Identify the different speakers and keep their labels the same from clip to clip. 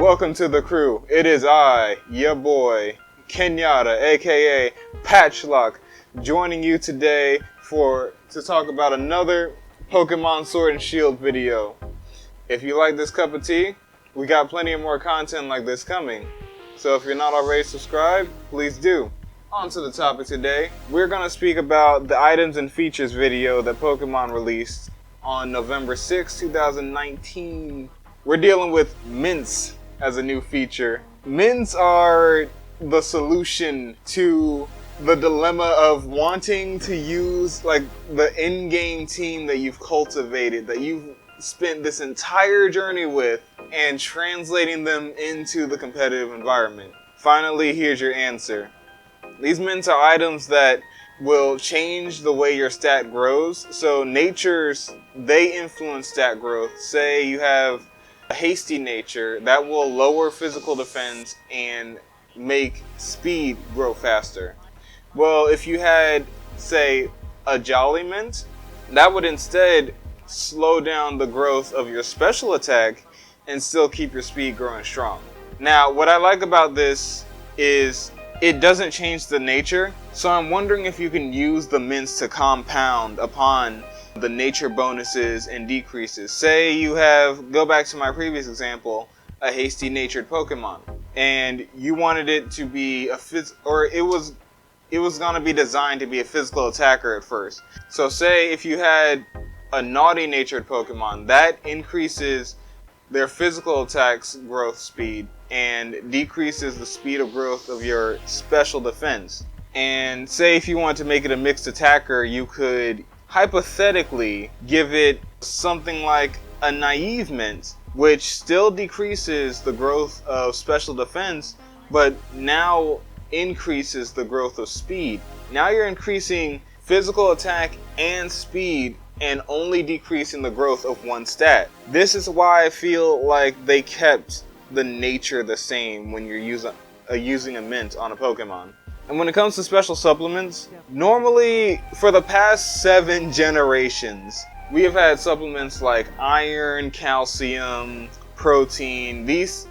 Speaker 1: Welcome to the crew. It is I, your boy, Kenyatta, aka Patchlocke, joining you today to talk about another Pokemon Sword and Shield video. If you like this cup of tea, we got plenty of more content like this coming. So if you're not already subscribed, please do. On to the topic today. We're going to speak about the items and features video that Pokemon released on November 6, 2019. We're dealing with mints as a new feature. Mints are the solution to the dilemma of wanting to use like the in-game team that you've cultivated, that you've spent this entire journey with, and translating them into the competitive environment. Finally, here's your answer. These mints are items that will change the way your stat grows. So they influence stat growth. Say you have a hasty nature, that will lower physical defense and make speed grow faster. Well, if you had, say, a jolly mint, that would instead slow down the growth of your special attack and still keep your speed growing strong. Now, what I like about this is it doesn't change the nature, so I'm wondering if you can use the mints to compound upon the nature bonuses and decreases. Say you have, go back to my previous example, a hasty natured Pokemon, and you wanted it to be it was going to be designed to be a physical attacker at first. So say if you had a naughty natured Pokemon, that increases their physical attacks growth speed and decreases the speed of growth of your special defense. And say if you want to make it a mixed attacker, you could hypothetically give it something like a naive mint, which still decreases the growth of special defense, but now increases the growth of speed. Now you're increasing physical attack and speed and only decreasing the growth of one stat. This is why I feel like they kept the nature the same when you're using a mint on a Pokemon. And when it comes to special supplements, normally for the past 7 generations, we have had supplements like iron, calcium, protein. These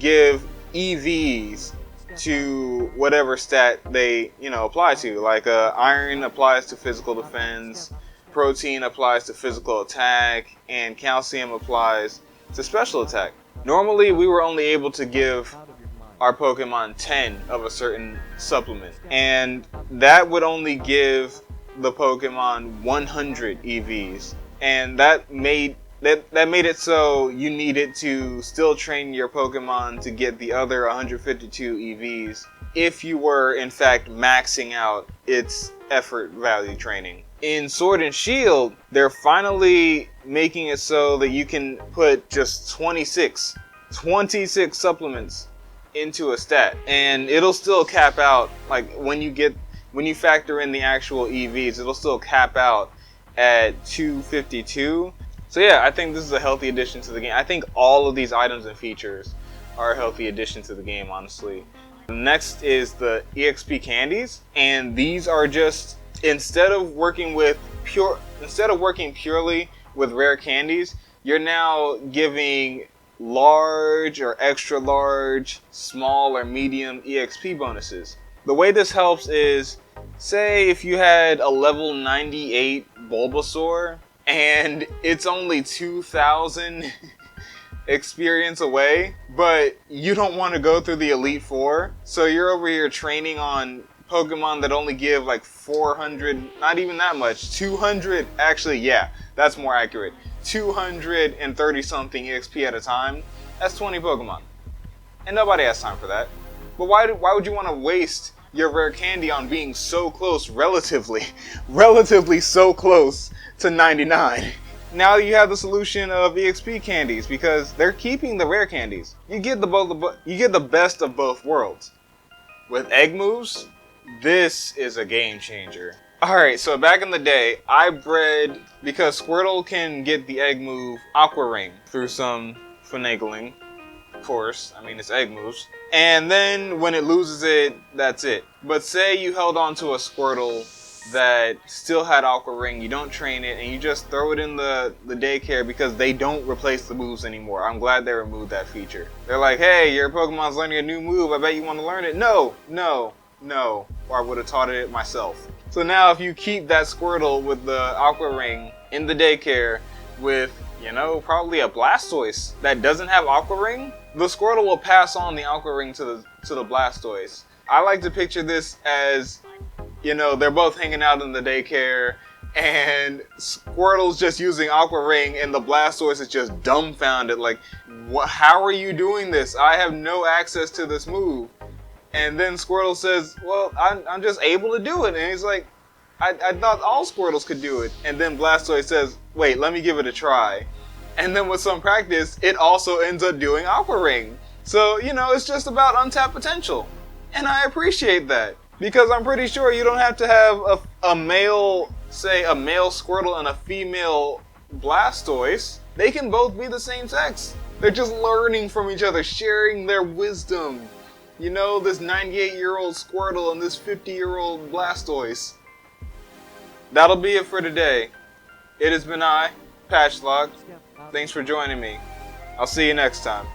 Speaker 1: give EVs to whatever stat they, apply to. Like iron applies to physical defense, protein applies to physical attack, and calcium applies to special attack. Normally, we were only able to give our Pokemon 10 of a certain supplement, and that would only give the Pokemon 100 EVs, and that made it so you needed to still train your Pokemon to get the other 152 EVs if you were in fact maxing out its effort value training. In Sword and Shield, they're finally making it so that you can put just 26 supplements into a stat, and it'll still cap out, like when you factor in the actual EVs, it'll still cap out at 252. So yeah, I think this is a healthy addition to the game. I think all of these items and features are a healthy addition to the game, honestly. Next is the EXP candies, and these are just, instead of working purely with rare candies, you're now giving large or extra large, small or medium EXP bonuses. The way this helps is, say if you had a level 98 Bulbasaur and it's only 2,000 experience away, but you don't want to go through the Elite Four, so you're over here training on Pokemon that only give like 400, not even that much, 200, actually yeah, that's more accurate, 230 something EXP at a time. That's 20 Pokemon, and nobody has time for that. But why would you want to waste your rare candy on being so close, relatively so close to 99? Now you have the solution of EXP candies, because they're keeping the rare candies. You get the best of both worlds. With egg moves, this is a game changer. Alright, so back in the day, I bred, because Squirtle can get the egg move Aqua Ring through some finagling, of course, I mean it's egg moves. And then when it loses it, that's it. But say you held on to a Squirtle that still had Aqua Ring, you don't train it, and you just throw it in the daycare because they don't replace the moves anymore. I'm glad they removed that feature. They're like, hey, your Pokemon's learning a new move, I bet you want to learn it. No, no, no, or I would have taught it myself. So now if you keep that Squirtle with the Aqua Ring in the daycare with, you know, probably a Blastoise that doesn't have Aqua Ring, the Squirtle will pass on the Aqua Ring to the Blastoise. I like to picture this as, you know, they're both hanging out in the daycare and Squirtle's just using Aqua Ring and the Blastoise is just dumbfounded, like, how are you doing this? I have no access to this move. And then Squirtle says, well, I'm just able to do it. And he's like, I thought all Squirtles could do it. And then Blastoise says, wait, let me give it a try. And then with some practice, it also ends up doing Aqua Ring. So, you know, it's just about untapped potential. And I appreciate that. Because I'm pretty sure you don't have to have a male, say a male Squirtle and a female Blastoise. They can both be the same sex. They're just learning from each other, sharing their wisdom. You know, this 98-year-old Squirtle and this 50-year-old Blastoise. That'll be it for today. It has been I, Patchlocke. Thanks for joining me. I'll see you next time.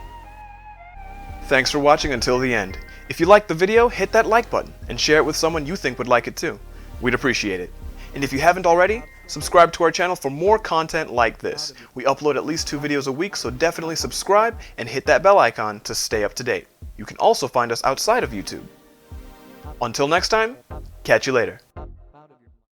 Speaker 1: Thanks for watching until the end. If you liked the video, hit that like button and share it with someone you think would like it too. We'd appreciate it. And if you haven't already, subscribe to our channel for more content like this. We upload at least 2 videos a week, so definitely subscribe and hit that bell icon to stay up to date. You can also find us outside of YouTube. Until next time, catch you later.